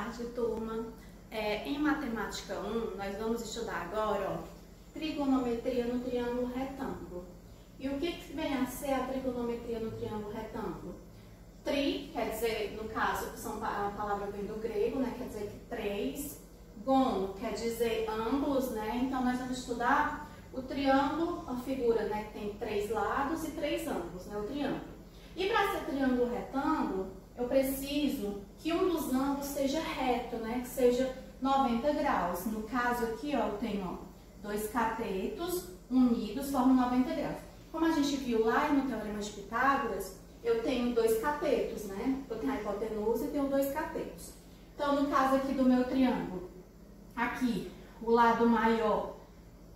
tarde, turma. Em Matemática 1, nós vamos estudar agora, ó, trigonometria no triângulo retângulo. E o que vem a ser a trigonometria no triângulo retângulo? Tri, quer dizer, no caso, a palavra vem do grego, né? Quer dizer que três. Gono, quer dizer ângulos, né? Então, nós vamos estudar o triângulo, a figura, né? Que tem três lados e três ângulos, né? O triângulo. E para ser triângulo retângulo, eu preciso que um dos ângulos seja reto, né? Que seja 90 graus. No caso aqui, ó, eu tenho, ó, dois catetos unidos, formam 90 graus. Como a gente viu lá no Teorema de Pitágoras, eu tenho dois catetos, né? Eu tenho a hipotenusa e tenho dois catetos. Então, no caso aqui do meu triângulo, aqui, o lado maior,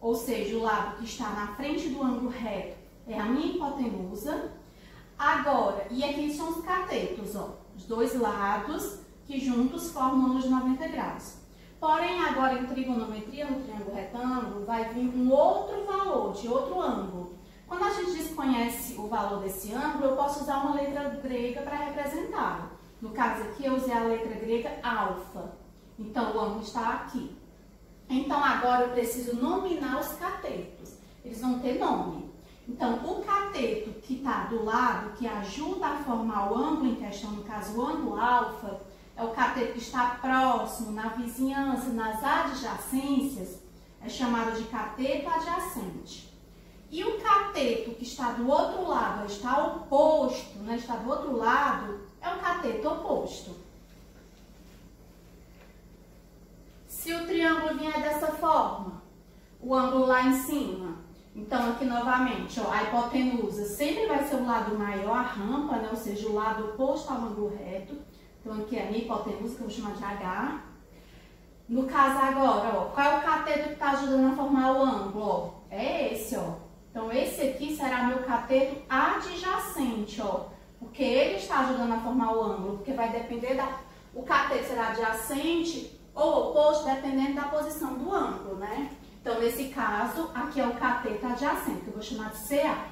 ou seja, o lado que está na frente do ângulo reto, é a minha hipotenusa. Agora, e aqui são os catetos, ó, os dois lados que juntos formam ângulos de 90 graus. Porém, agora em trigonometria, no triângulo retângulo, vai vir um outro valor, de outro ângulo. Quando a gente desconhece o valor desse ângulo, eu posso usar uma letra grega para representá-lo. No caso aqui, eu usei a letra grega alfa. Então, o ângulo está aqui. Então, agora eu preciso nominar os catetos. Eles vão ter nome. Então, o cateto que está do lado, que ajuda a formar o ângulo em questão, no caso o ângulo alfa, é o cateto que está próximo, na vizinhança, nas adjacências, é chamado de cateto adjacente. E o cateto que está do outro lado, está oposto, né, está do outro lado, é o cateto oposto. Se o triângulo vier dessa forma, o ângulo lá em cima, então aqui novamente, ó, a hipotenusa sempre vai ser o lado maior, a rampa, né, ou seja, o lado oposto ao ângulo reto. Então aqui é a minha hipotenusa, que eu vou chamar de H. No caso agora, ó, qual é o cateto que está ajudando a formar o ângulo? Ó? É esse, ó. Então esse aqui será meu cateto adjacente, ó, porque ele está ajudando a formar o ângulo, porque vai depender o cateto será adjacente ou oposto, dependendo da posição do ângulo, né? Então, nesse caso, aqui é o cateto adjacente, que eu vou chamar de CA.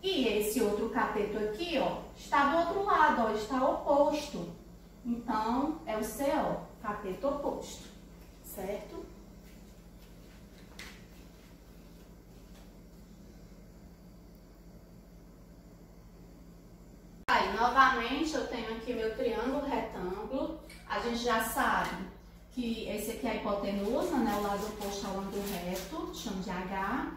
E esse outro cateto aqui, ó, está do outro lado, ó, está oposto. Então, é o CO, cateto oposto, certo? Aí, novamente, eu tenho aqui meu triângulo retângulo. A gente já sabe que esse aqui é a hipotenusa, né, o lado oposto ao ângulo reto, chama de H.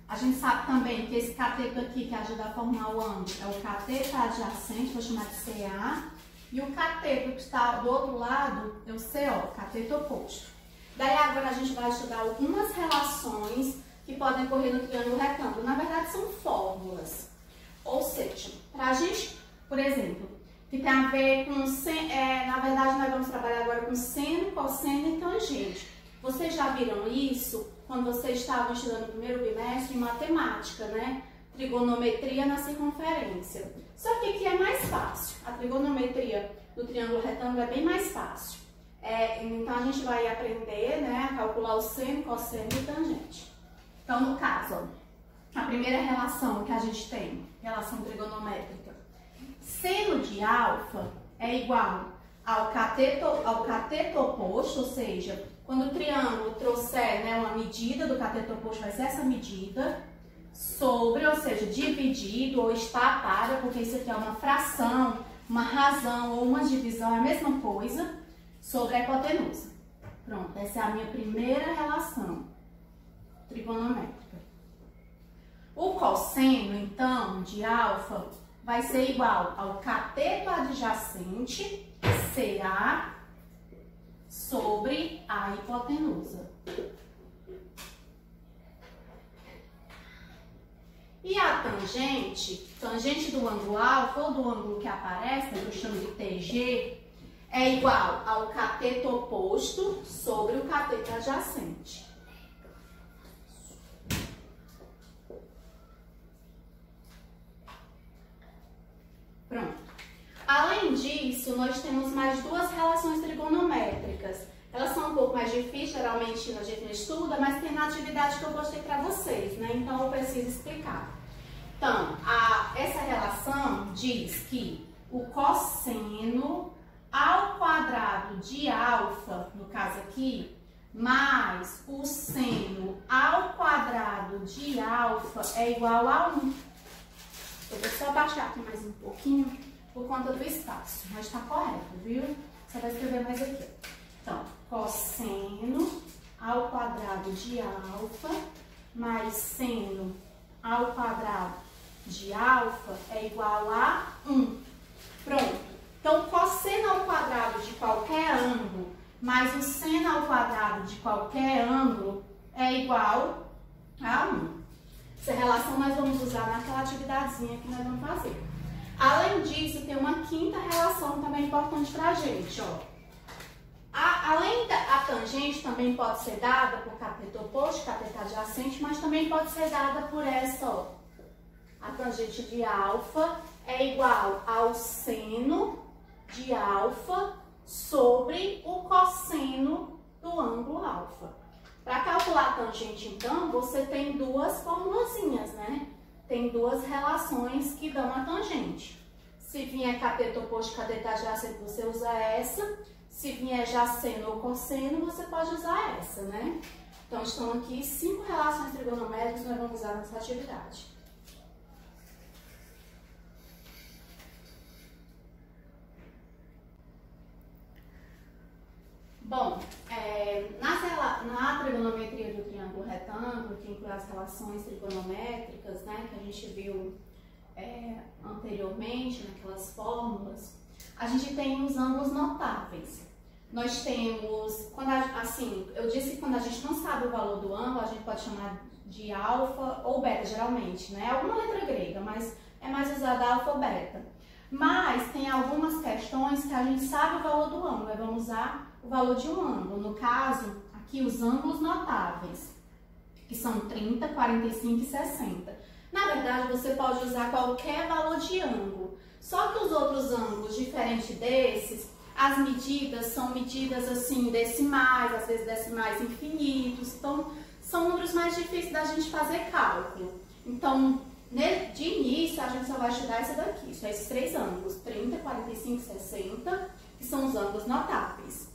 A gente sabe também que esse cateto aqui que ajuda a formar o ângulo é o cateto adjacente, vou chamar de CA. E o cateto que está do outro lado é o CO, cateto oposto. Daí agora a gente vai estudar algumas relações que podem ocorrer no triângulo retângulo. Na verdade são fórmulas. Ou seja, para a gente, por exemplo, que tem a ver com, na verdade nós vamos trabalhar agora com seno, cosseno e tangente. Vocês já viram isso quando vocês estavam estudando no primeiro bimestre em matemática, né? Trigonometria na circunferência. Só que aqui é mais fácil. A trigonometria do triângulo retângulo é bem mais fácil. Então a gente vai aprender, né, a calcular o seno, cosseno e tangente. Então no caso, ó, a primeira relação que a gente tem, relação trigonométrica, seno de alfa é igual ao cateto oposto, ou seja, quando o triângulo trouxer, né, uma medida do cateto oposto, vai ser essa medida, sobre, ou seja, dividido ou está para, porque isso aqui é uma fração, uma razão ou uma divisão, é a mesma coisa, sobre a hipotenusa. Pronto, essa é a minha primeira relação trigonométrica. O cosseno, então, de alfa, vai ser igual ao cateto adjacente, CA, sobre a hipotenusa. E a tangente do ângulo alfa ou do ângulo que aparece, que eu chamo de TG, é igual ao cateto oposto sobre o cateto adjacente. Pronto. Além disso, nós temos mais duas relações trigonométricas. Elas são um pouco mais difíceis, geralmente a gente não estuda, mas tem na atividade que eu postei para vocês, né? Então eu preciso explicar. Então, essa relação diz que o cosseno ao quadrado quadrado de alfa, no caso aqui, mais o seno ao quadrado de alfa é igual a 1. Eu vou só baixar aqui mais um pouquinho por conta do espaço, mas está correto, viu? Você vai escrever mais aqui. Então, cosseno ao quadrado de alfa mais seno ao quadrado de alfa é igual a 1. Pronto. Então, cosseno ao quadrado de qualquer ângulo mais o seno ao quadrado de qualquer ângulo é igual a 1. Essa relação nós vamos usar naquela atividadezinha que nós vamos fazer. Além disso, tem uma quinta relação também importante para a gente, ó. Além da tangente também pode ser dada por cateto oposto, cateto adjacente, mas também pode ser dada por essa, ó. A tangente de alfa é igual ao seno de alfa sobre o cosseno do ângulo alfa. Para calcular a tangente, então, você tem duas formulazinhas, né? Tem duas relações que dão a tangente. Se vier cateto oposto, cateto adjacente, você usa essa. Se vier já seno ou cosseno, você pode usar essa, né? Então, estão aqui 5 relações trigonométricas que nós vamos usar nessa atividade. Bom, na trigonometria do triângulo retângulo, que inclui as relações trigonométricas, né, que a gente viu anteriormente, naquelas fórmulas, a gente tem os ângulos notáveis. Nós temos, eu disse que quando a gente não sabe o valor do ângulo, a gente pode chamar de alfa ou beta, geralmente, né? Alguma letra grega, mas é mais usada alfa ou beta. Mas tem algumas questões que a gente sabe o valor do ângulo, vamos usar o valor de um ângulo. No caso, aqui os ângulos notáveis, que são 30, 45 e 60. Na verdade, você pode usar qualquer valor de ângulo, só que os outros ângulos, diferente desses, as medidas são medidas assim, decimais, às vezes decimais infinitos, então são números mais difíceis da gente fazer cálculo. Então, de início, a gente só vai estudar essa daqui, são esses 3 ângulos, 30, 45 e 60, que são os ângulos notáveis.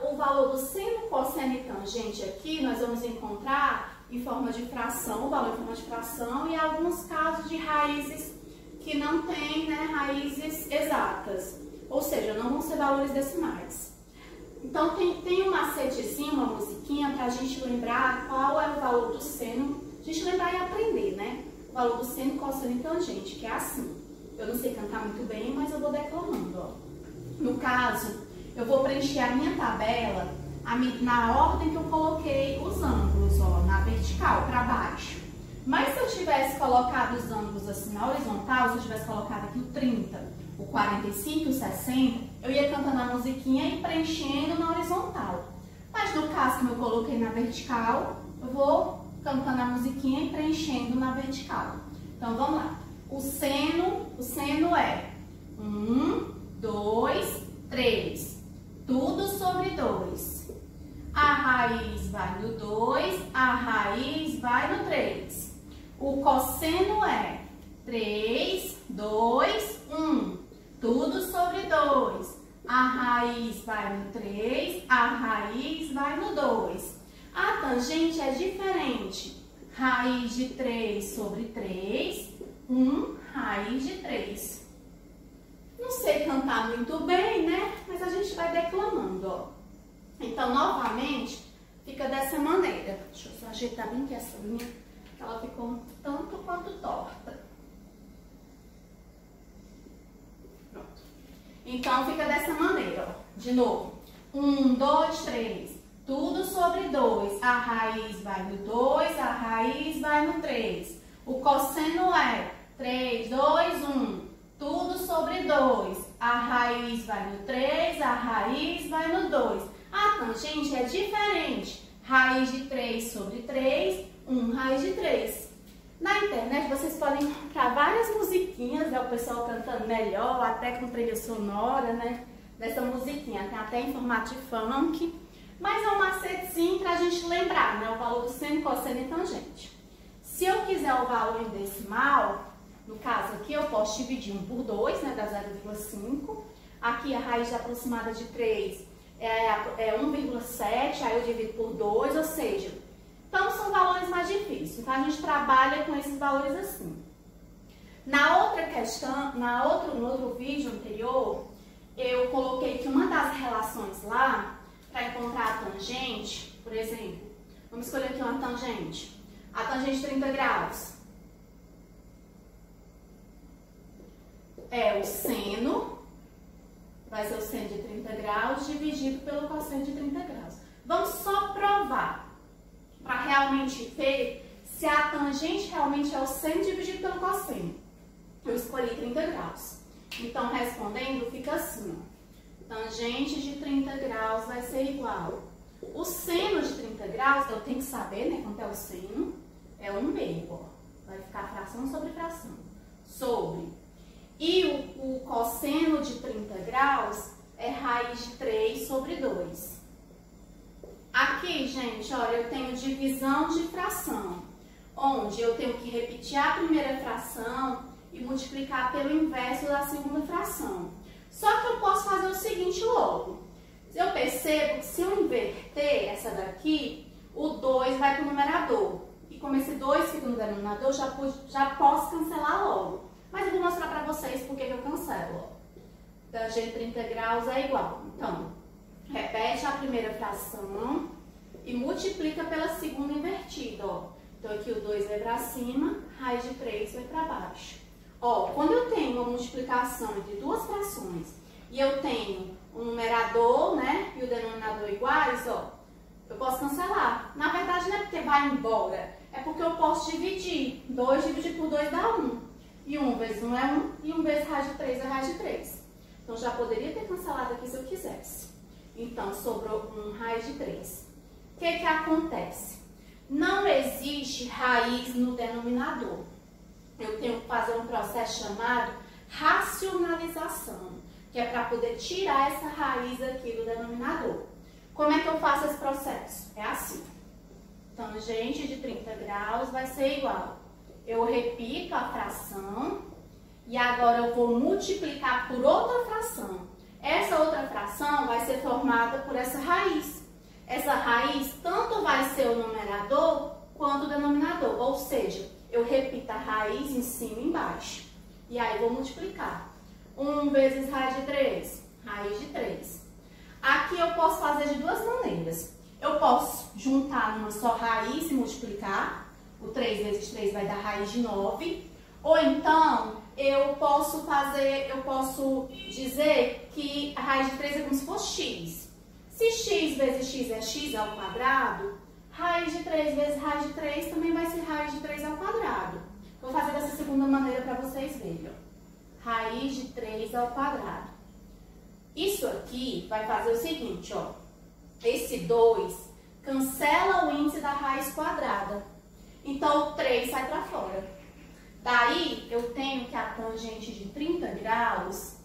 O valor do seno, cosseno e tangente aqui, nós vamos encontrar em forma de fração, o valor em forma de fração, e alguns casos de raízes que não tem, né, raízes exatas, ou seja, não vão ser valores decimais. Então, tem um macetezinho, uma musiquinha, para a gente lembrar qual é o valor do seno, a gente lembrar e aprender, né? O valor do seno, cosseno e tangente, que é assim. Eu não sei cantar muito bem, mas eu vou declamando, ó. No caso, eu vou preencher a minha tabela na ordem que eu coloquei os ângulos, ó, na vertical, para baixo. Mas se eu tivesse colocado os ângulos assim na horizontal, se eu tivesse colocado aqui o 30, o 45 e o 60, eu ia cantando a musiquinha e preenchendo na horizontal. Mas no caso, como eu coloquei na vertical, eu vou cantando a musiquinha e preenchendo na vertical. Então, vamos lá. O seno é 1, 2, 3. Tudo sobre 2. A raiz vai no 2, a raiz vai no 3. O cosseno é 3, 2, 1. Tudo sobre 2. A raiz vai no 3, a raiz vai no 2. A tangente é diferente. Raiz de 3 sobre 3, 1 raiz de 3. Não sei cantar muito bem, né? Mas a gente vai declamando, ó. Então, novamente, fica dessa maneira. Deixa eu só ajeitar bem que essa linha, ela ficou um tanto quanto torta. Pronto. Então, fica dessa maneira, ó. De novo. 1, 2, 3. Tudo sobre 2. A raiz vai no 2, a raiz vai no 3. O cosseno é 3, 2, 1. Tudo sobre 2. A raiz vai no 3, a raiz vai no 2. A tangente é diferente. Raiz de 3 sobre 3, 1 raiz de 3. Na internet vocês podem encontrar várias musiquinhas, né? O pessoal cantando melhor, até com trilha sonora, né? Dessa musiquinha. Tem até em formato de funk. Mas é um macetezinho pra gente lembrar, né? O valor do seno, cosseno e tangente. Se eu quiser o valor em decimal, no caso aqui eu posso dividir 1 por 2, né? Dá 0,5. Aqui a raiz aproximada de 3 é 1,7, aí eu divido por 2, ou seja, então são valores mais difíceis. Então a gente trabalha com esses valores assim. Na outra questão, no outro vídeo anterior, eu coloquei que uma das relações lá, para encontrar a tangente, por exemplo, vamos escolher aqui uma tangente. A tangente de 30 graus é o seno, vai ser o seno de 30 graus dividido pelo cosseno de 30 graus. Vamos só provar, para realmente ver se a tangente realmente é o seno dividido pelo cosseno. Eu escolhi 30 graus. Então, respondendo, fica assim, ó. Tangente de 30 graus vai ser igual. O seno de 30 graus, eu tenho que saber, né, quanto é o seno. É 1/2, ó. Vai ficar fração sobre fração. Sobre. E o cosseno de 30 graus é raiz de 3 sobre 2. Aqui, gente, olha, eu tenho divisão de fração, onde eu tenho que repetir a primeira fração e multiplicar pelo inverso da segunda fração. Só que eu posso fazer o seguinte logo. Eu percebo que se eu inverter essa daqui, o 2 vai para o numerador. E como esse 2 fica no denominador, já posso cancelar logo. Mas eu vou mostrar para vocês por que eu cancelo. Tangente de 30 graus é igual. Então, repete a primeira fração e multiplica pela segunda invertida, ó. Então, aqui o 2 vai para cima, raiz de 3 vai para baixo. Ó, quando eu tenho uma multiplicação entre duas frações e eu tenho o numerador, né, e o denominador iguais, ó, eu posso cancelar. Na verdade, não é porque vai embora, é porque eu posso dividir. 2 dividido por 2 dá 1. E 1 vezes 1 é 1, e 1 vezes raiz de 3 é raiz de 3. Então, já poderia ter cancelado aqui se eu quisesse. Então, sobrou 1 raiz de 3. O que que acontece? Não existe raiz no denominador. Eu tenho que fazer um processo chamado racionalização, que é para poder tirar essa raiz aqui do denominador. Como é que eu faço esse processo? É assim. Tangente de 30 graus vai ser igual. Eu repito a fração e agora eu vou multiplicar por outra fração. Essa outra fração vai ser formada por essa raiz. Essa raiz tanto vai ser o numerador quanto o denominador, ou seja, eu repito a raiz em cima e embaixo. E aí vou multiplicar. 1 vezes raiz de 3, raiz de 3. Aqui eu posso fazer de duas maneiras. Eu posso juntar numa só raiz e multiplicar. O 3 vezes 3 vai dar raiz de 9. Ou então, eu posso dizer que a raiz de 3 é como se fosse x. Se x vezes x é x ao quadrado, raiz de 3 vezes raiz de 3 também vai ser raiz de 3 ao quadrado. Vou fazer dessa segunda maneira para vocês verem. Ó. Raiz de 3 ao quadrado. Isso aqui vai fazer o seguinte, ó. Esse 2 cancela o índice da raiz quadrada. Então, o 3 sai para fora. Daí, eu tenho que a tangente de 30 graus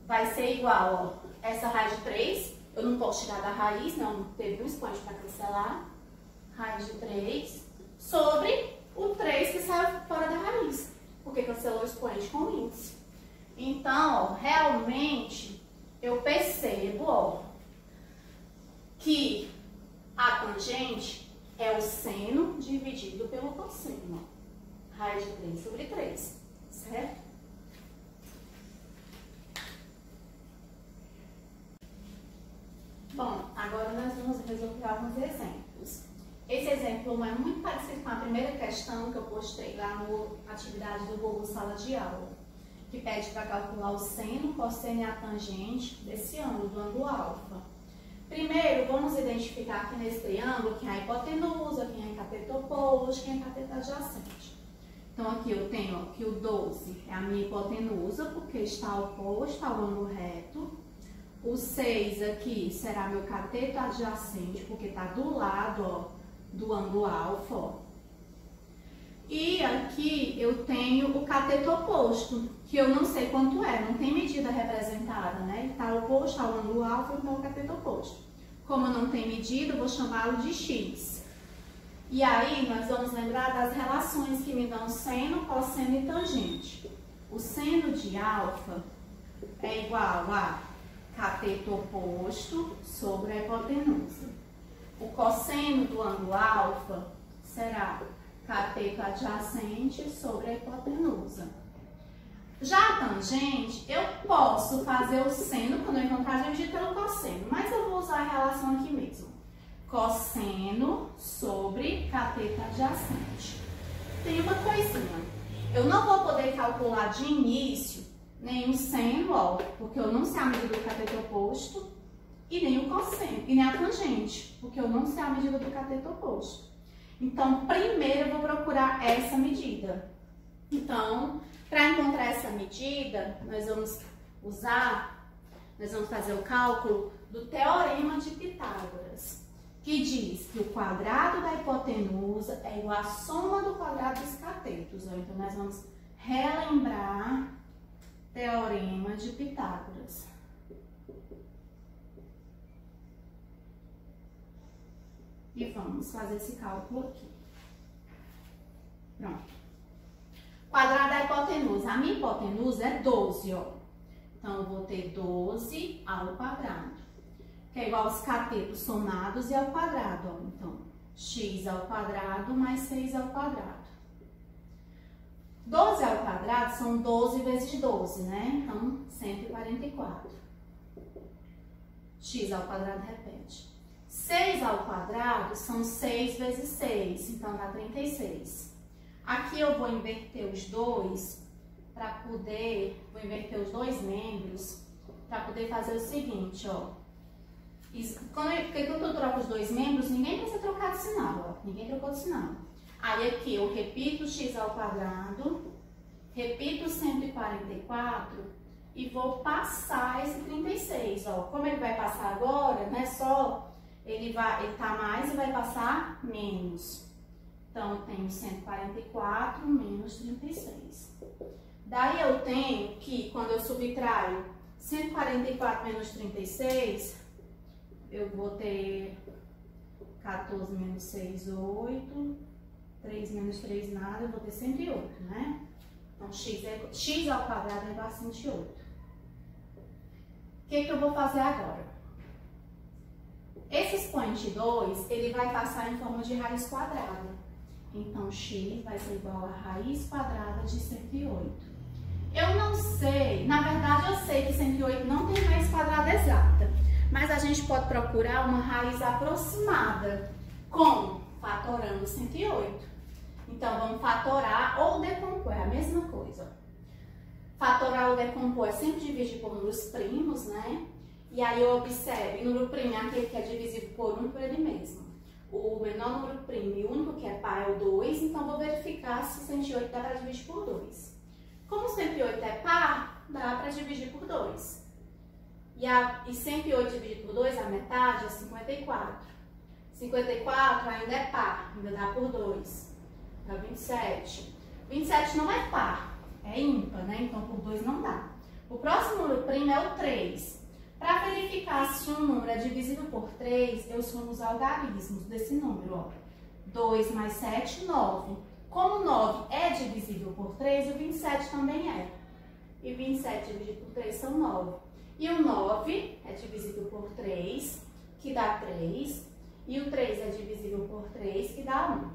vai ser igual, ó, essa raiz de 3. Eu não posso tirar da raiz, não teve um expoente para cancelar. Raiz de 3 sobre o 3 que saiu fora da raiz, porque cancelou o expoente com o índice. Então, ó, realmente, eu percebo, ó, que a tangente é o seno dividido pelo cosseno, ó. Raiz de 3 sobre 3, certo? Bom, agora nós vamos resolver alguns exemplos. Esse exemplo é muito parecido com a primeira questão que eu postei lá no atividade do Google Sala de Aula, que pede para calcular o seno, cosseno e a tangente desse ângulo, do ângulo alfa. Primeiro, vamos identificar aqui nesse triângulo quem é a hipotenusa, quem é a cateto oposto, quem é a cateto adjacente. Então, aqui eu tenho ó, que o 12 é a minha hipotenusa, porque está oposto ao ângulo reto. O 6 aqui será meu cateto adjacente, porque está do lado ó, do ângulo alfa. Ó. E aqui eu tenho o cateto oposto, que eu não sei quanto é, não tem medida representada, né? Ele está oposto ao ângulo alfa, então é o cateto oposto. Como não tem medida, eu vou chamá-lo de x. E aí, nós vamos lembrar das relações que me dão seno, cosseno e tangente. O seno de alfa é igual a cateto oposto sobre a hipotenusa. O cosseno do ângulo alfa será cateto adjacente sobre a hipotenusa. Já a tangente, eu posso fazer o seno quando eu encontrar dividir pelo cosseno, mas eu vou usar a relação aqui mesmo. Cosseno sobre cateto adjacente. Tem uma coisinha. Eu não vou poder calcular de início nem o seno, ó, porque eu não sei a medida do cateto oposto, e nem o cosseno, e nem a tangente, porque eu não sei a medida do cateto oposto. Então, primeiro eu vou procurar essa medida. Então, para encontrar essa medida, nós vamos fazer o cálculo do teorema de Pitágoras, que diz que o quadrado da hipotenusa é igual à soma do quadrado dos catetos. Então, nós vamos relembrar teorema de Pitágoras. E vamos fazer esse cálculo aqui. Pronto. Quadrado da hipotenusa. A minha hipotenusa é 12, ó. Então, eu vou ter 12 ao quadrado, que é igual aos catetos somados e ao quadrado, ó. Então, x ao quadrado mais 6 ao quadrado. 12 ao quadrado são 12 vezes 12, né? Então, 144. X ao quadrado repete. 6 ao quadrado são 6 vezes 6, então dá 36. Aqui eu vou inverter os dois vou inverter os dois membros para poder fazer o seguinte, ó. Quando eu troco os dois membros, ninguém precisa trocar de sinal, ó. Ninguém trocou de sinal. Aí aqui eu repito x ao quadrado, repito 144 e vou passar esse 36, ó. Como ele vai passar agora, não é só... Ele tá mais e vai passar menos. Então, eu tenho 144 menos 36. Daí, eu tenho que, quando eu subtraio 144 menos 36, eu vou ter 14 menos 6, 8. 3 menos 3, nada, eu vou ter 108, né? Então, x ao quadrado é igual a 108. O que eu vou fazer agora? Esse expoente 2, ele vai passar em forma de raiz quadrada. Então, x vai ser igual a raiz quadrada de 108. Eu não sei, na verdade eu sei que 108 não tem raiz quadrada exata, mas a gente pode procurar uma raiz aproximada. Como? Fatorando 108. Então, vamos fatorar ou decompor, é a mesma coisa. Fatorar ou decompor é sempre dividir por números primos, né? E aí eu observo, número primo é aquele que é divisível por 1 por ele mesmo. O menor número primo e o único que é par é o 2, então vou verificar se 108 dá para dividir por 2. Como 108 é par, dá para dividir por 2. E 108 dividido por 2, a metade é 54. 54 ainda é par, ainda dá por 2. Dá 27. 27 não é par, é ímpar, né? Então por 2 não dá. O próximo número primo é o 3. Para verificar se um número é divisível por 3, eu somo os algarismos desse número, ó. 2 mais 7, 9. Como 9 é divisível por 3, o 27 também é. E 27 dividido por 3 são 9. E o 9 é divisível por 3, que dá 3. E o 3 é divisível por 3, que dá 1.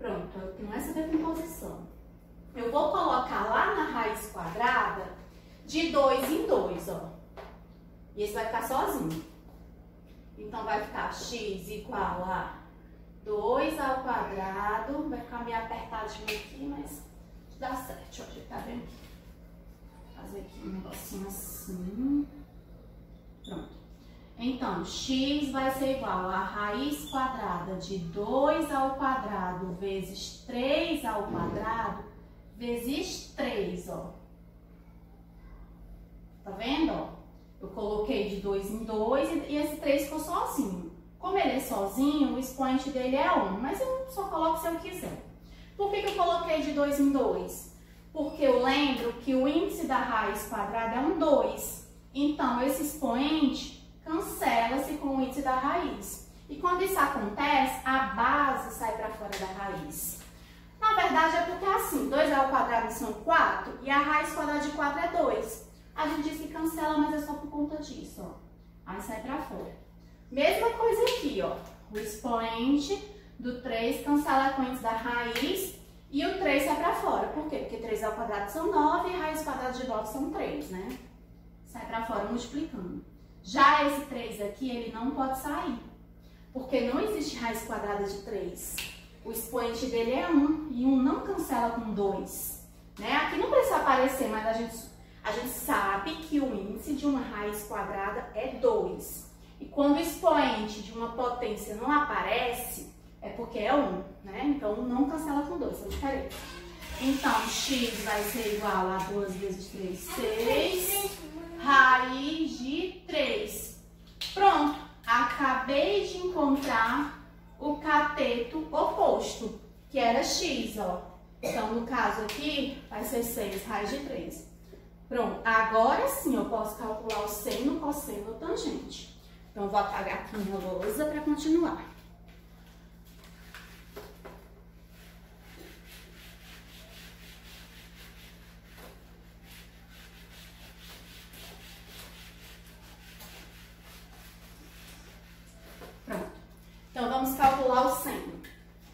Pronto, eu tenho essa decomposição. Eu vou colocar lá na raiz quadrada de 2 em 2, ó. E esse vai ficar sozinho. Então, vai ficar x igual a 2 ao quadrado. Vai ficar meio apertadinho aqui, mas dá certo. Ó, tá vendo? Vou fazer aqui um negocinho assim. Pronto. Então, x vai ser igual a raiz quadrada de 2 ao quadrado vezes 3 ao quadrado vezes 3, ó. Tá vendo, ó? Eu coloquei de 2 em 2 e esse 3 ficou sozinho. Como ele é sozinho, o expoente dele é 1, mas eu só coloco se eu quiser. Por que eu coloquei de 2 em 2? Porque eu lembro que o índice da raiz quadrada é um 2. Então, esse expoente cancela-se com o índice da raiz. E quando isso acontece, a base sai para fora da raiz. Na verdade, é porque é assim, 2 ao quadrado são 4 e a raiz quadrada de 4 é 2. A gente diz que cancela, mas é só por conta disso, ó. Aí sai pra fora. Mesma coisa aqui, ó. O expoente do 3 cancela com o índice da raiz e o 3 sai pra fora. Por quê? Porque 3 ao quadrado são 9 e raiz quadrada de 9 são 3, né? Sai pra fora multiplicando. Já esse 3 aqui, ele não pode sair. Porque não existe raiz quadrada de 3. O expoente dele é 1 e 1 não cancela com 2. Né? Aqui não precisa aparecer, mas a gente sabe que o índice de uma raiz quadrada é 2. E quando o expoente de uma potência não aparece, é porque é 1, né? Então, não cancela com 2, são diferentes. Então, x vai ser igual a 2 vezes 3, 6, raiz de 3. Pronto, acabei de encontrar o cateto oposto, que era x, ó. Então, no caso aqui, vai ser 6 raiz de 3. Pronto, agora sim eu posso calcular o seno, cosseno ou tangente. Então, vou apagar aqui minha lousa para continuar. Pronto. Então, vamos calcular o seno.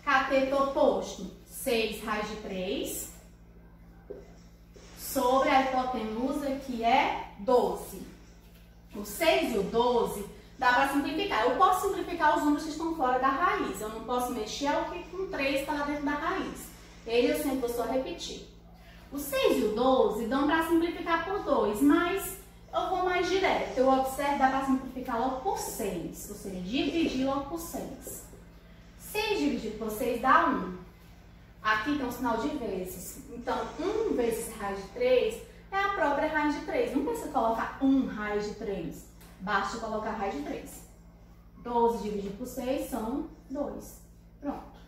Cateto oposto, 6 raiz de 3, sobre a hipotenusa, que é 12. O 6 e o 12 dá para simplificar. Eu posso simplificar os números que estão fora da raiz. Eu não posso mexer o que com 3 está lá dentro da raiz. Ele eu sempre vou só repetir. O 6 e o 12 dão para simplificar por 2, mas eu vou mais direto. Eu observo, dá para simplificar logo por 6. Ou seja, dividir logo por 6. 6 dividido por 6 dá 1. Aqui tem um sinal de vezes. Então, 1 vezes raiz de 3 é a própria raiz de 3. Não precisa colocar 1 raiz de 3. Basta colocar raiz de 3. 12 dividido por 6 são 2. Pronto.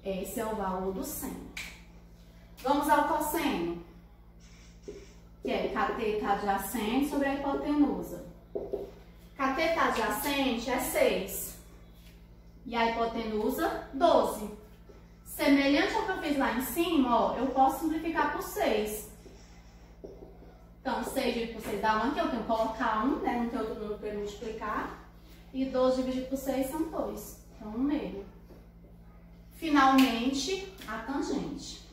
Esse é o valor do seno. Vamos ao cosseno, que é cateto adjacente sobre a hipotenusa. Cateto adjacente é 6. E a hipotenusa, 12. Semelhante ao que eu fiz lá em cima, ó, eu posso simplificar por 6. Então, 6 dividido por 6 dá 1 aqui, eu tenho que colocar 1, né? Não tem outro número para multiplicar. E 12 dividido por 6 são 2. Então, 1 meio. Finalmente, a tangente.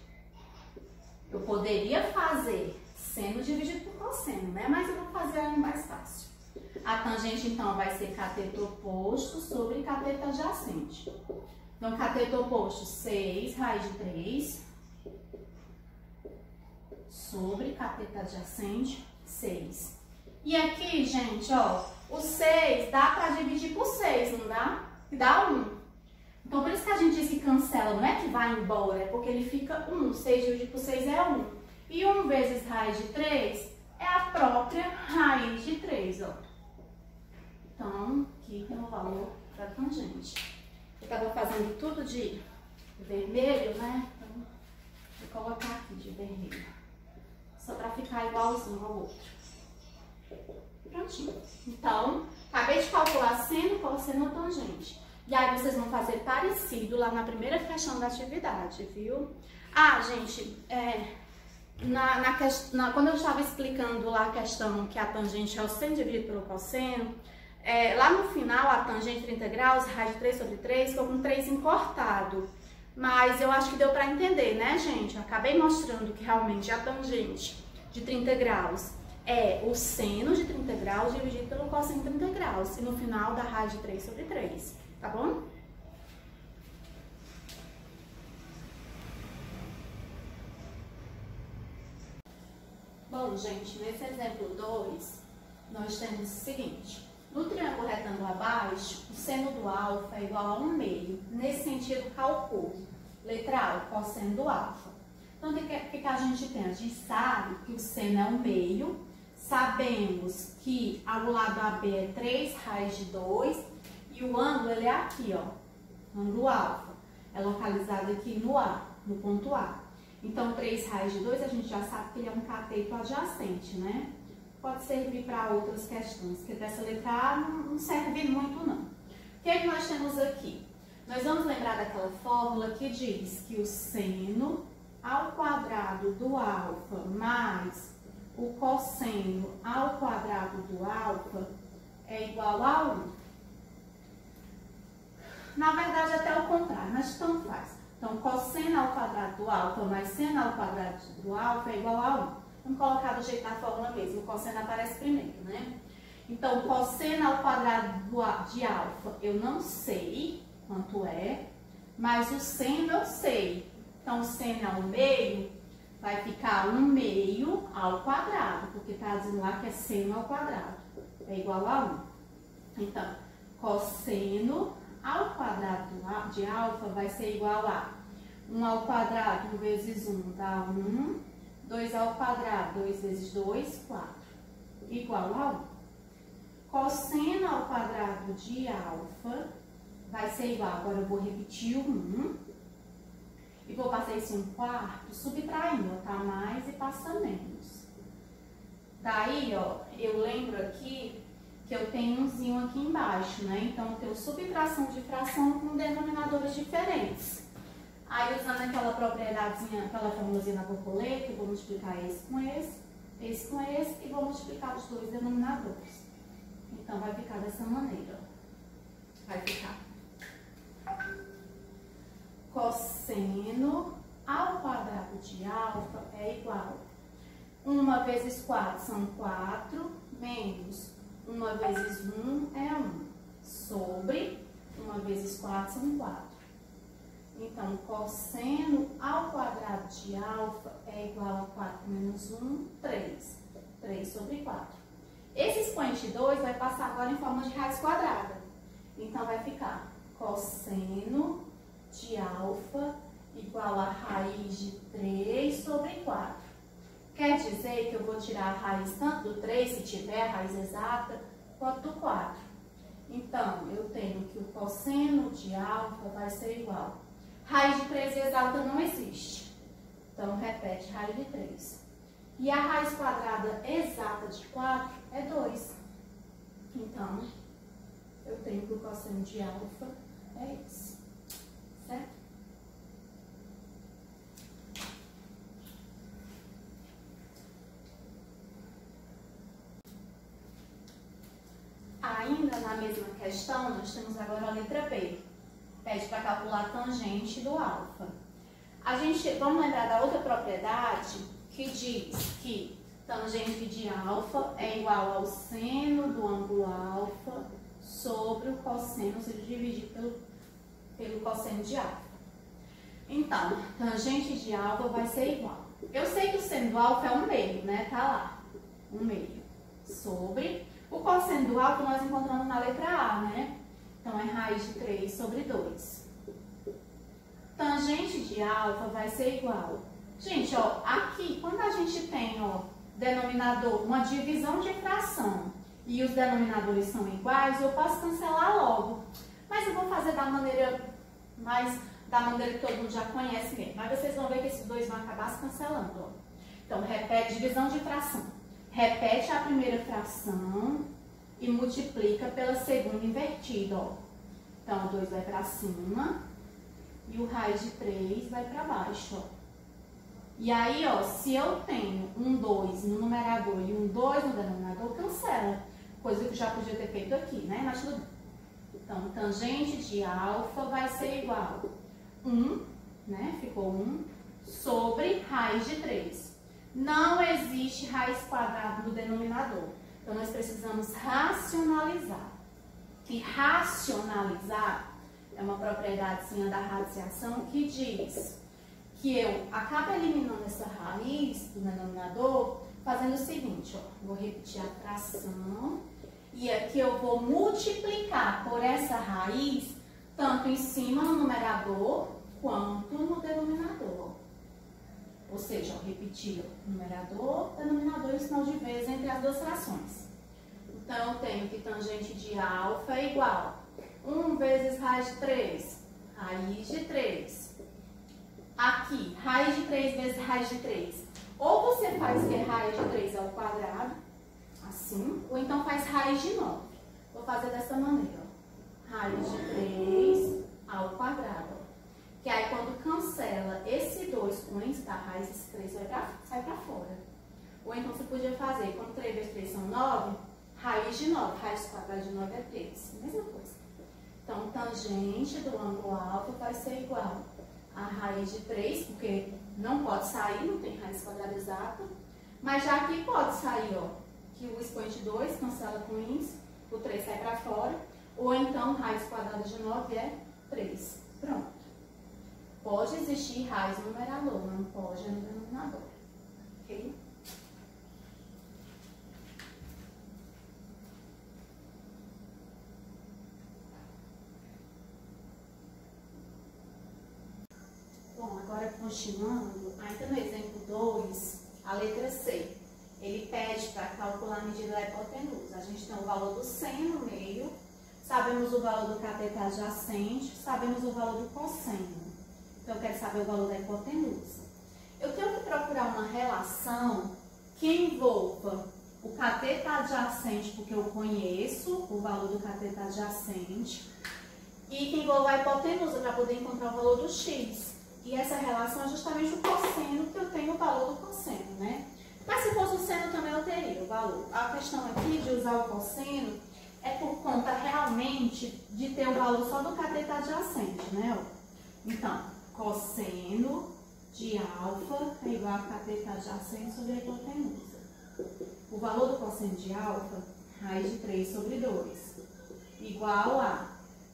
Eu poderia fazer seno dividido por cosseno, né? Mas eu vou fazer aí mais fácil. A tangente, então, vai ser cateto oposto sobre cateto adjacente. Então, cateto oposto, 6 raiz de 3, sobre cateto adjacente, 6. E aqui, gente, ó, o 6 dá para dividir por 6, não dá? Dá 1. Então, por isso que a gente diz que cancela, não é que vai embora, é porque ele fica 1. 6 dividido por 6 é 1. E 1 vezes raiz de 3 é a própria raiz de 3, ó. Então, aqui tem o valor da tangente. Eu estava fazendo tudo de vermelho, né? Então, vou colocar aqui de vermelho. Só para ficar igualzinho ao outro. Prontinho. Então, acabei de calcular seno, cosseno ou tangente. E aí, vocês vão fazer parecido lá na primeira questão da atividade, viu? Ah, gente, quando eu estava explicando lá a questão que a tangente é o seno dividido pelo cosseno, lá no final, a tangente 30 graus, raiz de 3 sobre 3, ficou com 3 encortado. Mas eu acho que deu para entender, né, gente? Eu acabei mostrando que realmente a tangente de 30 graus é o seno de 30 graus dividido pelo cosseno de 30 graus. E no final, dá raiz de 3 sobre 3, tá bom? Bom, gente, nesse exemplo 2, nós temos o seguinte. No triângulo retângulo abaixo, o seno do alfa é igual a 1 meio. Nesse sentido, calculo. Letra A, o cosseno do alfa. Então, o que a gente tem? A gente sabe que o seno é 1 meio. Sabemos que o lado AB é 3 raiz de 2. E o ângulo, ele é aqui, ó. O ângulo alfa. É localizado aqui no A, no ponto A. Então, 3 raiz de 2, a gente já sabe que ele é um cateto adjacente, né? Pode servir para outras questões, porque dessa letra A não serve muito, não. O que é que nós temos aqui? Nós vamos lembrar daquela fórmula que diz que o seno ao quadrado do alfa mais o cosseno ao quadrado do alfa é igual a 1. Na verdade, até o contrário, mas tanto faz. Então, cosseno ao quadrado do alfa mais seno ao quadrado do alfa é igual a 1. Vamos colocar do jeito da fórmula mesmo, o cosseno aparece primeiro, né? Então, cosseno ao quadrado de alfa eu não sei quanto é, mas o seno eu sei. Então, o seno ao meio vai ficar 1 meio ao quadrado, porque está dizendo lá que é seno ao quadrado, é igual a 1. Então, cosseno ao quadrado de alfa vai ser igual a 1 ao quadrado vezes 1 dá 1, 2 ao quadrado, 2 vezes 2, 4, igual a 1. Cosseno ao quadrado de alfa vai ser igual, agora eu vou repetir o 1, e vou passar esse 1/4 subtraindo, tá mais e passa menos. Daí, ó, eu lembro aqui que eu tenho umzinho aqui embaixo, né? Então, eu tenho subtração de fração com denominadores diferentes. Aí, usando aquela propriedadezinha, aquela formulazinha da borboleta, eu vou multiplicar esse com esse e vou multiplicar os dois denominadores. Então, vai ficar dessa maneira, ó. Vai ficar cosseno ao quadrado de alfa é igual a 1 vezes 4 são 4, menos 1 vezes 1 é 1, sobre 1 vezes 4 são 4. Então, cosseno ao quadrado de alfa é igual a 4 menos 1, 3. 3 sobre 4. Esse expoente 2 vai passar agora em forma de raiz quadrada. Então, vai ficar cosseno de alfa igual a raiz de 3 sobre 4. Quer dizer que eu vou tirar a raiz tanto do 3, se tiver a raiz exata, quanto do 4. Então, eu tenho que o cosseno de alfa vai ser igual. Raiz de 3 exata não existe. Então, repete, raiz de 3. E a raiz quadrada exata de 4 é 2. Então, eu tenho que o cosseno de alfa é esse. Certo? Ainda na mesma questão, nós temos agora a letra B. Pede para calcular a tangente do alfa. Vamos lembrar da outra propriedade que diz que tangente de alfa é igual ao seno do ângulo alfa sobre o cosseno, ou seja, dividido pelo cosseno de alfa. Então, tangente de alfa vai ser igual. Eu sei que o seno do alfa é 1 meio, né? Tá lá. 1 meio. Sobre o cosseno do alfa nós encontramos na letra A, né? Então, é raiz de 3 sobre 2. Tangente de alfa vai ser igual. Gente, ó, aqui, quando a gente tem, ó, denominador, uma divisão de fração e os denominadores são iguais, eu posso cancelar logo. Mas eu vou fazer da maneira que todo mundo já conhece mesmo. Mas vocês vão ver que esses dois vão acabar se cancelando, ó. Então, repete divisão de fração. Repete a primeira fração e multiplica pela segunda invertida, ó. Então, o 2 vai para cima e o raiz de 3 vai para baixo, ó. E aí, ó, se eu tenho um 2 no numerador e um 2 no denominador, cancela. Coisa que eu já podia ter feito aqui, né? Mas tudo bem. Então, tangente de alfa vai ser igual a 1, né? Ficou 1, sobre raiz de 3. Não existe raiz quadrada no denominador. Então, nós precisamos racionalizar. E racionalizar é uma propriedadezinha da radiciação que diz que eu acabo eliminando essa raiz do denominador fazendo o seguinte, ó. Vou repetir a fração. E aqui eu vou multiplicar por essa raiz, tanto em cima no numerador, quanto no denominador. Ou seja, ó, repetir o numerador, denominador e o sinal de vezes entre as duas frações. Então, eu tenho que tangente de alfa é igual a 1 vezes raiz de 3, raiz de 3. Aqui, raiz de 3 vezes raiz de 3. Ou você faz que é raiz de 3 ao quadrado, assim, ou então faz raiz de 9. Vou fazer dessa maneira, ó. Raiz de 3 ao quadrado, ó. Que aí quando cancela esse 2 com esse da raiz, esse 3 sai para fora. Ou então você podia fazer, como 3 vezes 3 são 9, raiz de 9. Raiz quadrada de 9 é 3. Mesma coisa. Então, tangente do ângulo alfa vai ser igual a raiz de 3, porque não pode sair, não tem raiz quadrada exata. Mas já aqui pode sair, ó, que o expoente 2 cancela com isso, o 3 sai para fora. Ou então, raiz quadrada de 9 é 3. Pronto. Pode existir raiz no numerador, não pode no denominador. Ok? Bom, agora continuando, ainda no exemplo 2, a letra C. Ele pede para calcular a medida da hipotenusa. A gente tem o valor do seno no meio, sabemos o valor do cateto adjacente, sabemos o valor do cosseno. Então, eu quero saber o valor da hipotenusa. Eu tenho que procurar uma relação que envolva o cateto adjacente, porque eu conheço o valor do cateto adjacente, e que envolva a hipotenusa para poder encontrar o valor do x. E essa relação é justamente o cosseno, que eu tenho o valor do cosseno, né? Mas se fosse o seno também eu teria o valor. A questão aqui de usar o cosseno é por conta realmente de ter o valor só do cateto adjacente, né? Então, cosseno de alfa é igual a cateto adjacente sobre a hipotenusa. O valor do cosseno de alfa, raiz de 3 sobre 2, igual a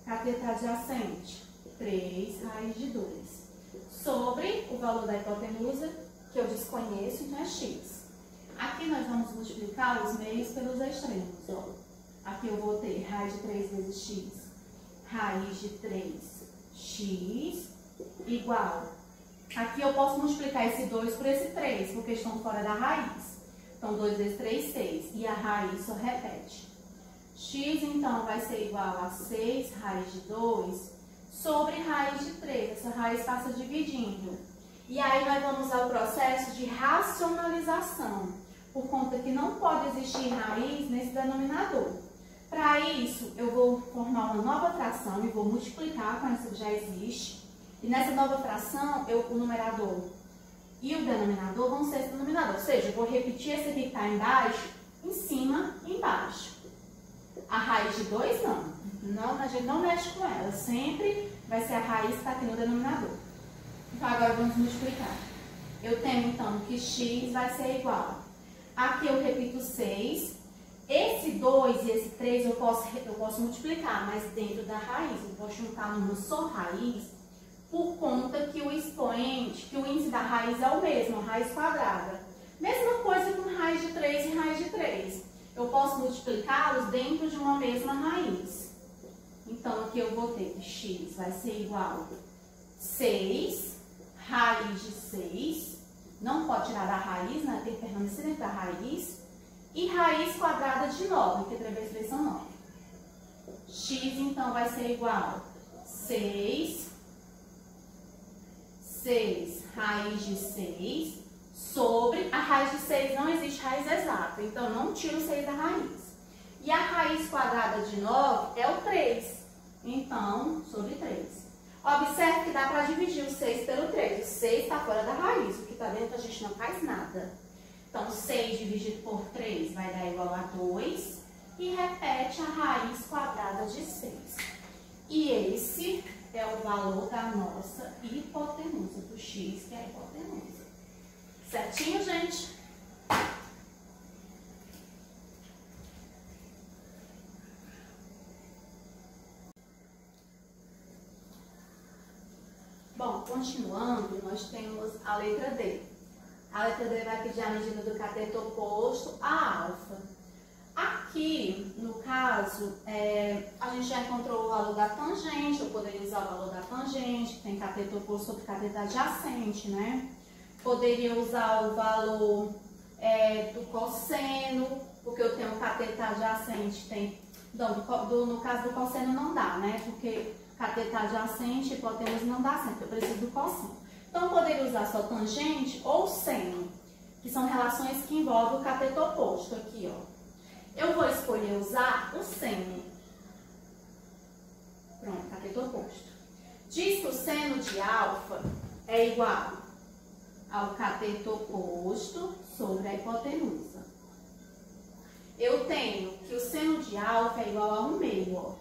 cateto adjacente, 3 raiz de 2, sobre o valor da hipotenusa, que eu desconheço, então é x. Aqui nós vamos multiplicar os meios pelos extremos, ó. Aqui eu vou ter raiz de 3 vezes x, raiz de 3x, igual. Aqui eu posso multiplicar esse 2 por esse 3, porque estão fora da raiz. Então, 2 vezes 3, 6. E a raiz só repete. X, então, vai ser igual a 6 raiz de 2 sobre raiz de 3. Essa raiz passa dividindo. E aí, nós vamos usar o processo de racionalização, por conta que não pode existir raiz nesse denominador. Para isso, eu vou formar uma nova fração e vou multiplicar com essa que já existe. E nessa nova fração, o numerador e o denominador vão ser esse denominador. Ou seja, eu vou repetir esse aqui que está embaixo, em cima e embaixo. A raiz de 2, não. A gente não mexe com ela. Sempre vai ser a raiz que está aqui no denominador. Então, agora vamos multiplicar. Eu tenho, então, que x vai ser igual. Aqui eu repito 6. Esse 2 e esse 3 eu posso multiplicar, mas dentro da raiz. Eu posso juntar numa só raiz, por conta que o expoente, que o índice da raiz é o mesmo, a raiz quadrada. Mesma coisa com raiz de 3 e raiz de 3. Eu posso multiplicá-los dentro de uma mesma raiz. Então, aqui eu vou ter que x vai ser igual a 6, raiz de 6. Não pode tirar da raiz, né? Tem que permanecer dentro da raiz. E raiz quadrada de 9, porque 3 vezes 3 são 9. X, então, vai ser igual a 6 raiz de 6 sobre a raiz de 6. Não existe raiz exata, então não tiro o 6 da raiz. E a raiz quadrada de 9 é o 3, então sobre 3. Observe que dá para dividir o 6 pelo 3. O 6 está fora da raiz, o que está dentro a gente não faz nada. Então, 6 dividido por 3 vai dar igual a 2 e repete a raiz quadrada de 6. E esse é o valor da nossa hipotenusa, do x, que é a hipotenusa. Certinho, gente? Bom, continuando, nós temos a letra D. A letra D vai pedir a medida do cateto oposto a alfa. Aqui, no caso, a gente já encontrou o valor da tangente. Eu poderia usar o valor da tangente, que tem cateto oposto sobre cateto adjacente, né? Poderia usar o valor do cosseno, porque eu tenho um cateto adjacente. No caso do cosseno não dá, né? Porque cateto adjacente e hipotenusa não dá sempre, eu preciso do cosseno. Então, eu poderia usar só tangente ou seno, que são relações que envolvem o cateto oposto aqui, ó. Eu vou escolher usar o seno. Pronto, cateto oposto. Diz que o seno de alfa é igual ao cateto oposto sobre a hipotenusa. Eu tenho que o seno de alfa é igual a 1/2, ó.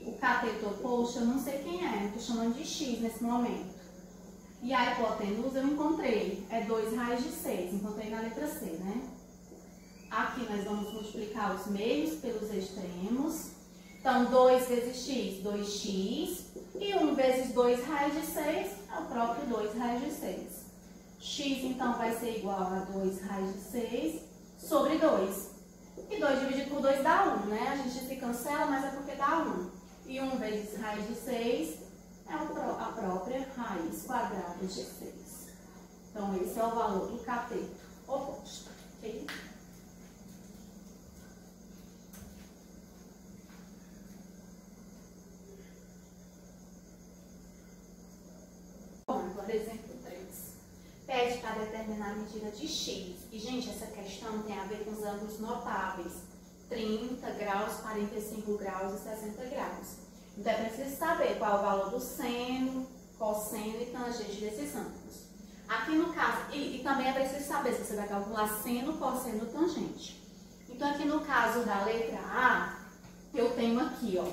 O cateto oposto, eu não sei quem é, eu estou chamando de x nesse momento. E a hipotenusa eu encontrei, é 2 raiz de 6, encontrei na letra C, né? Aqui nós vamos multiplicar os meios pelos extremos. Então, 2 vezes x, 2x. E 1 vezes 2 raiz de 6 é o próprio 2 raiz de 6. X, então, vai ser igual a 2 raiz de 6 sobre 2. E 2 dividido por 2 dá 1, né? A gente se cancela, mas é porque dá 1. E 1 vezes raiz de 6 é a própria raiz quadrada de 6. Então, esse é o valor do cateto oposto, ok? Por exemplo 3. Pede para determinar a medida de x. E, gente, essa questão tem a ver com os ângulos notáveis. 30 graus, 45 graus e 60 graus. Então, é preciso saber qual é o valor do seno, cosseno e tangente desses ângulos. Aqui no caso, e também é preciso saber se você vai calcular seno, cosseno ou tangente. Então, aqui no caso da letra A, eu tenho aqui, ó,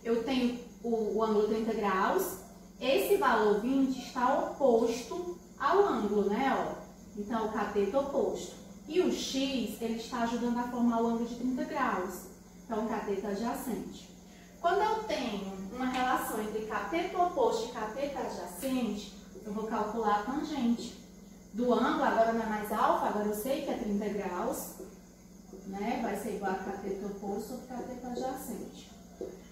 eu tenho o ângulo 30 graus. Esse valor 20 está oposto ao ângulo, né, ó? Então, o cateto oposto. E o x, ele está ajudando a formar o ângulo de 30 graus. Então, o cateto adjacente. Quando eu tenho uma relação entre cateto oposto e cateto adjacente, eu vou calcular a tangente do ângulo. Agora não é mais alfa, agora eu sei que é 30 graus, né? Vai ser igual a cateto oposto sobre cateto adjacente.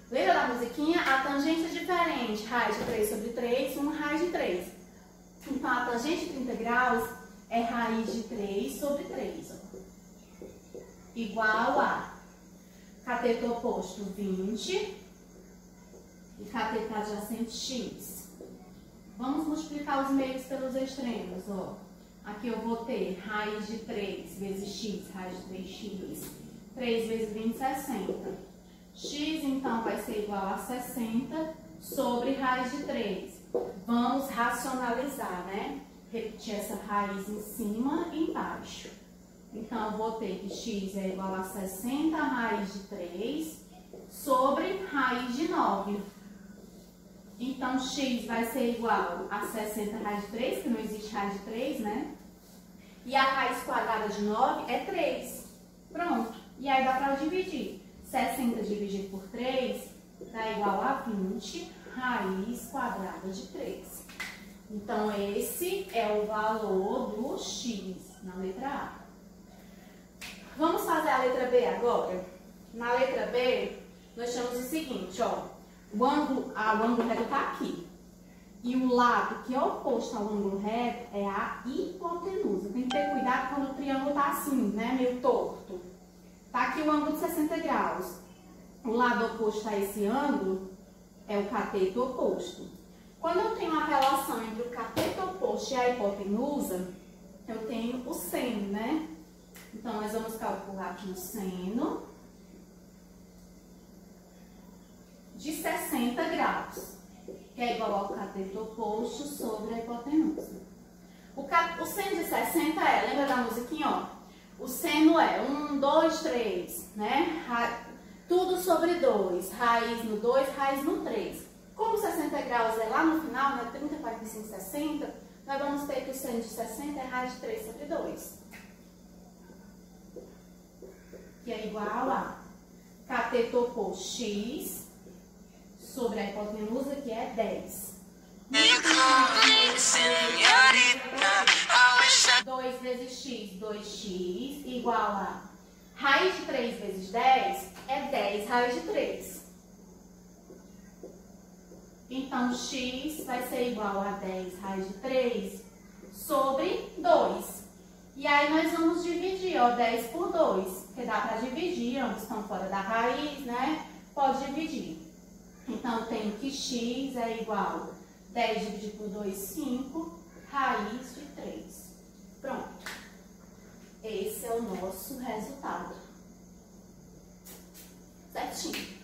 Lembra da musiquinha? A tangente é diferente. Raiz de 3 sobre 3, 1 raiz de 3. Então, a tangente de 30 graus é raiz de 3 sobre 3. Ó. Igual a cateto oposto 20 e cateto adjacente x. Vamos multiplicar os meios pelos extremos. Ó. Aqui eu vou ter raiz de 3 vezes x, raiz de 3x. 3 vezes 20, 60. X, então, vai ser igual a 60 sobre raiz de 3. Vamos racionalizar, né? Repetir essa raiz em cima e embaixo. Então, eu vou ter que x é igual a 60 raiz de 3 sobre raiz de 9. Então, x vai ser igual a 60 raiz de 3, que não existe raiz de 3, né? E a raiz quadrada de 9 é 3. Pronto. E aí dá para dividir. 60 dividido por 3 dá igual a 20 raiz quadrada de 3. Então, esse é o valor do x na letra A. Vamos fazer a letra B agora? Na letra B, nós temos o seguinte, ó. O ângulo reto está aqui. E o lado que é oposto ao ângulo reto é a hipotenusa. Tem que ter cuidado quando o triângulo está assim, né? Meio torto. Está aqui o ângulo de 60 graus. O lado oposto a esse ângulo é o cateto oposto. Quando eu tenho uma relação entre o cateto oposto e a hipotenusa, eu tenho o seno, né? Então, nós vamos calcular aqui o seno de 60 graus, que é igual ao cateto oposto sobre a hipotenusa. O seno de 60 é, lembra da musiquinha, ó? O seno é 1, 2, 3, né? Tudo sobre 2, raiz no 2, raiz no 3. Como 60 graus é lá no final, né? 30, 45, 60, nós vamos ter que o seno de 60 é raiz de 3 sobre 2. Que é igual a cateto oposto x sobre a hipotenusa, que é 10. 2 vezes x, 2x, igual a raiz de 3 vezes 10 é 10 raiz de 3. Então, x vai ser igual a 10 raiz de 3 sobre 2. E aí, nós vamos dividir, ó, 10 por 2, porque dá para dividir, ambos estão fora da raiz, né? Pode dividir. Então, eu tenho que x é igual a 10 dividido por 2, 5, raiz de 3. Pronto. Esse é o nosso resultado. Certinho.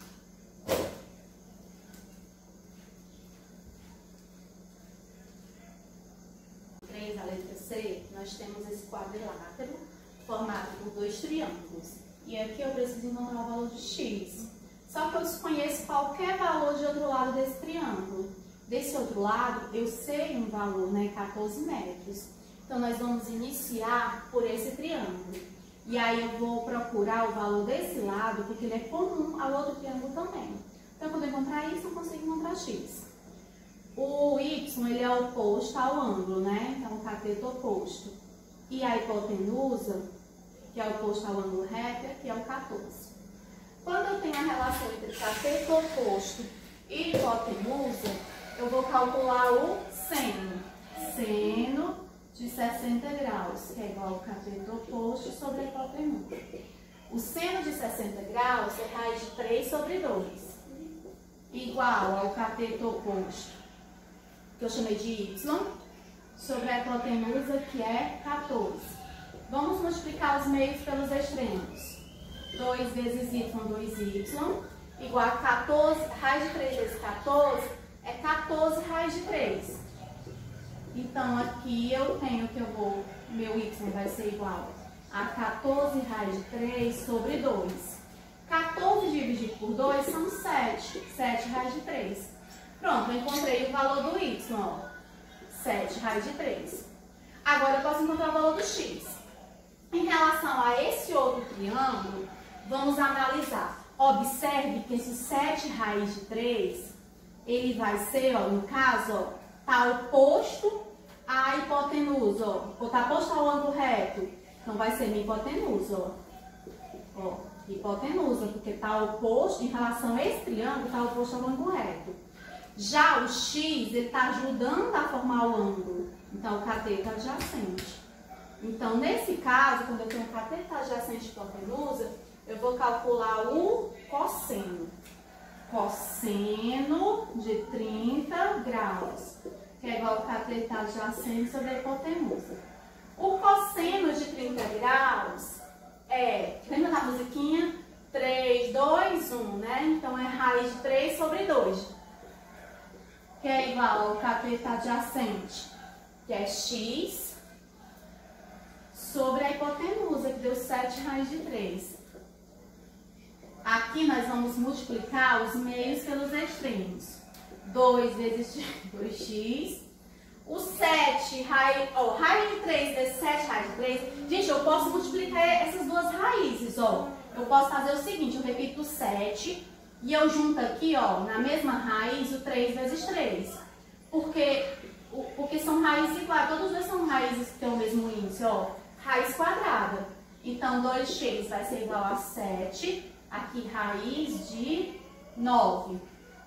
A letra C, nós nós temos esse quadrilátero formado por dois triângulos. E aqui eu preciso encontrar o valor de x. Só que eu desconheço qualquer valor de outro lado desse triângulo. Desse outro lado, eu sei um valor, né, 14 metros. Então, nós vamos iniciar por esse triângulo. E aí eu vou procurar o valor desse lado, porque ele é comum ao outro triângulo também. Então, quando eu encontrar isso, eu consigo encontrar x. O y, ele é oposto ao ângulo, né? Então, o cateto oposto. E a hipotenusa, que é oposto ao ângulo reto, aqui é o 14. Quando eu tenho a relação entre cateto oposto e hipotenusa, eu vou calcular o seno. Seno de 60 graus, que é igual ao cateto oposto sobre a hipotenusa. O seno de 60 graus é raiz de 3 sobre 2, igual ao cateto oposto, que eu chamei de y, sobre a hipotenusa, que é 14. Vamos multiplicar os meios pelos extremos. 2 vezes y, 2y, igual a 14, raiz de 3 vezes 14, é 14 raiz de 3. Então, aqui eu tenho que meu y vai ser igual a 14 raiz de 3 sobre 2. 14 dividido por 2 são 7, 7 raiz de 3. Pronto, eu encontrei o valor do y, ó, 7 raiz de 3. Agora eu posso encontrar o valor do x. Em relação a esse outro triângulo, vamos analisar. Observe que esse 7 raiz de 3, ele vai ser, ó, no caso, ó, tá oposto à hipotenusa, ó, ou tá oposto ao ângulo reto. Então, vai ser minha hipotenusa, ó. Ó, hipotenusa, porque tá oposto, em relação a esse triângulo, tá oposto ao ângulo reto. Já o x, ele tá ajudando a formar o ângulo. Então, o cateto adjacente. Então, nesse caso, quando eu tenho cateto adjacente e hipotenusa, eu vou calcular o cosseno. Cosseno de 30 graus, que é igual ao cateto adjacente sobre a hipotenusa. O cosseno de 30 graus lembra da musiquinha? 3, 2, 1, né? Então, é raiz de 3 sobre 2, que é igual ao cateto adjacente, que é x, sobre a hipotenusa, que deu 7 raiz de 3. Aqui nós vamos multiplicar os meios pelos extremos. 2 vezes 2x. O 7, raiz de 3 vezes 7 raiz de 3. Gente, eu posso multiplicar essas duas raízes, ó. Eu posso fazer o seguinte, eu repito o 7 e eu junto aqui, ó, na mesma raiz, o 3 vezes 3. Porque são raízes iguais, todos os dois são raízes que têm o mesmo índice, ó. Raiz quadrada. Então, 2x vai ser igual a 7. Aqui, raiz de 9.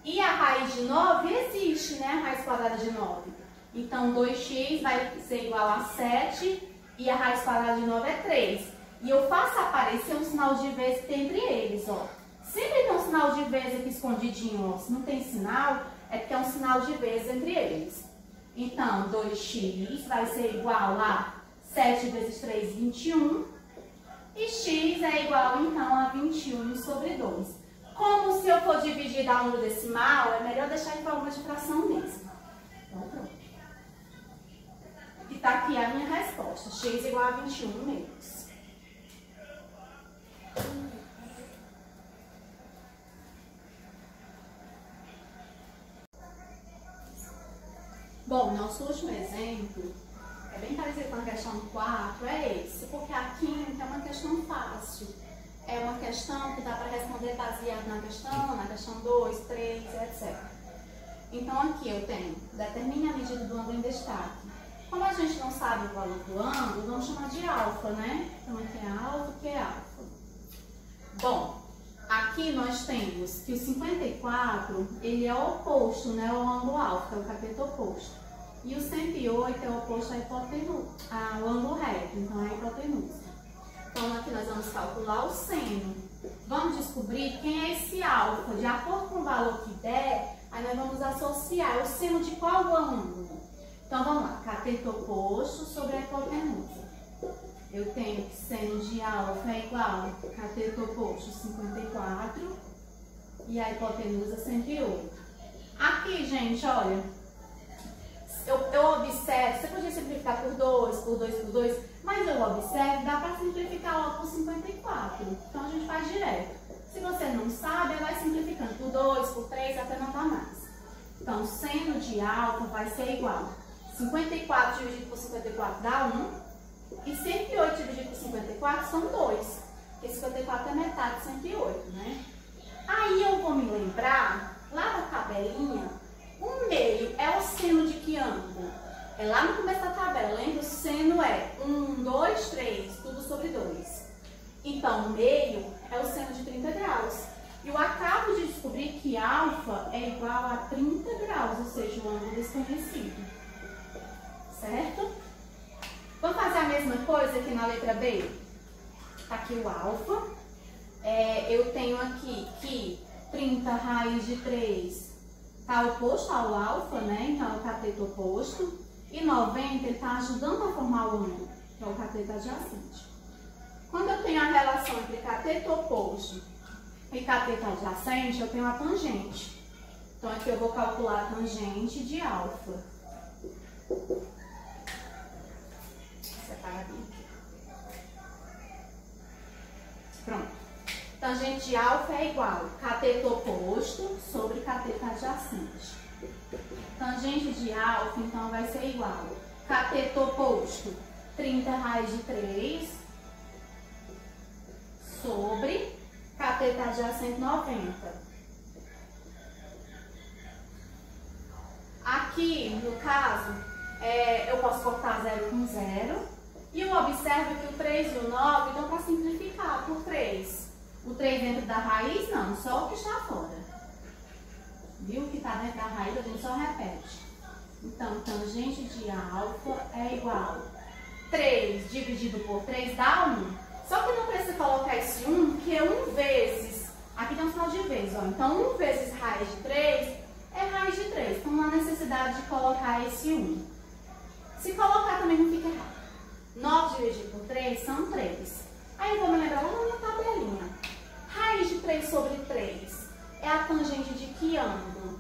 E a raiz de 9 existe, né? A raiz quadrada de 9. Então, 2x vai ser igual a 7 e a raiz quadrada de 9 é 3. E eu faço aparecer um sinal de vezes que tem entre eles, ó. Sempre tem um sinal de vezes aqui escondidinho, ó. Se não tem sinal, é porque é um sinal de vezes entre eles. Então, 2x vai ser igual a 7 vezes 3, 21. E x é igual, então, a 21 sobre 2. Como se eu for dividir dar número decimal, é melhor deixar em forma de fração mesmo. Então, pronto. E tá aqui a minha resposta. X igual a 21 metros. Bom, nosso último exemplo é bem parecido com a questão 4, é esse, porque a quinta é uma questão fácil. É uma questão que dá para responder baseado na questão 2, 3, etc. Então, aqui eu tenho, determine a medida do ângulo em destaque. Como a gente não sabe o valor do ângulo, vamos chamar de alfa, né? Então, aqui é alfa, que é alfa. Bom, aqui nós temos que o 54, ele é oposto, né, ao ângulo alfa, que é o cateto oposto. E o 108 é oposto à hipotenusa, ao ângulo reto, então é a hipotenusa. Então, aqui nós vamos calcular o seno. Vamos descobrir quem é esse alfa. De acordo com o valor que der, aí nós vamos associar o seno de qual ângulo. Então, vamos lá. Cateto oposto sobre a hipotenusa. Eu tenho que seno de alfa é igual a cateto oposto 54 e a hipotenusa 108. Aqui, gente, olha, eu observo, você podia simplificar por 2, por 2, por 2, mas eu observo, dá para simplificar logo por 54. Então a gente faz direto. Se você não sabe, vai simplificando por 2, por 3, até não dar mais. Então, seno de alfa vai ser igual. 54 dividido por 54 dá 1. E 108 dividido por 54 são 2. Porque 54 é metade de 108, né? Aí eu vou me lembrar, lá na tabelinha, o meio é o seno de que ângulo? É lá no começo da tabela, lembra? O seno é 1, 2, 3, tudo sobre 2. Então, o meio é o seno de 30 graus. E eu acabo de descobrir que alfa é igual a 30 graus, ou seja, um ângulo desconhecido. Certo? Vamos fazer a mesma coisa aqui na letra B? Tá aqui o alfa. Eu tenho aqui que 30 raiz de 3 está oposto ao alfa, né? Então é o cateto oposto. E 90 ele está ajudando a formar o ângulo, que é o cateto adjacente. Quando eu tenho a relação entre cateto oposto e cateto adjacente, eu tenho a tangente. Então aqui eu vou calcular a tangente de alfa. Separadinho aqui. Pronto. Tangente de alfa é igual a cateto oposto sobre cateto adjacente. Tangente de alfa, então, vai ser igual a cateto oposto, 30 raiz de 3, sobre cateto adjacente, 90. Aqui, no caso, eu posso cortar 0 com 0. E eu observo que o 3 e o 9 dão para simplificar por 3. O 3 dentro da raiz, não, só o que está fora. Viu? O que está dentro da raiz, a gente só repete. Então, tangente de alfa é igual a 3 dividido por 3 dá 1. Só que não precisa colocar esse 1, que é 1 vezes. Aqui tem um sinal de vezes, ó. Então, 1 vezes raiz de 3 é raiz de 3. Então, não há necessidade de colocar esse 1. Se colocar também não fica errado. 9 dividido por 3 são 3. Aí eu vou me lembrar lá na tabelinha. Raiz de 3 sobre 3 é a tangente de que ângulo?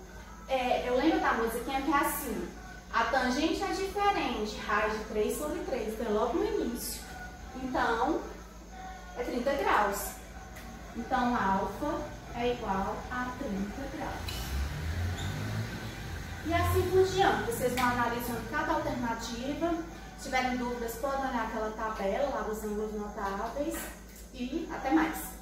Eu lembro da musiquinha que é assim. A tangente é diferente. Raiz de 3 sobre 3. Então, logo no início. Então, é 30 graus. Então, alfa é igual a 30 graus. E assim por diante. Vocês vão analisando cada alternativa. Se tiverem dúvidas, podem olhar aquela tabela lá dos ângulos notáveis. E até mais!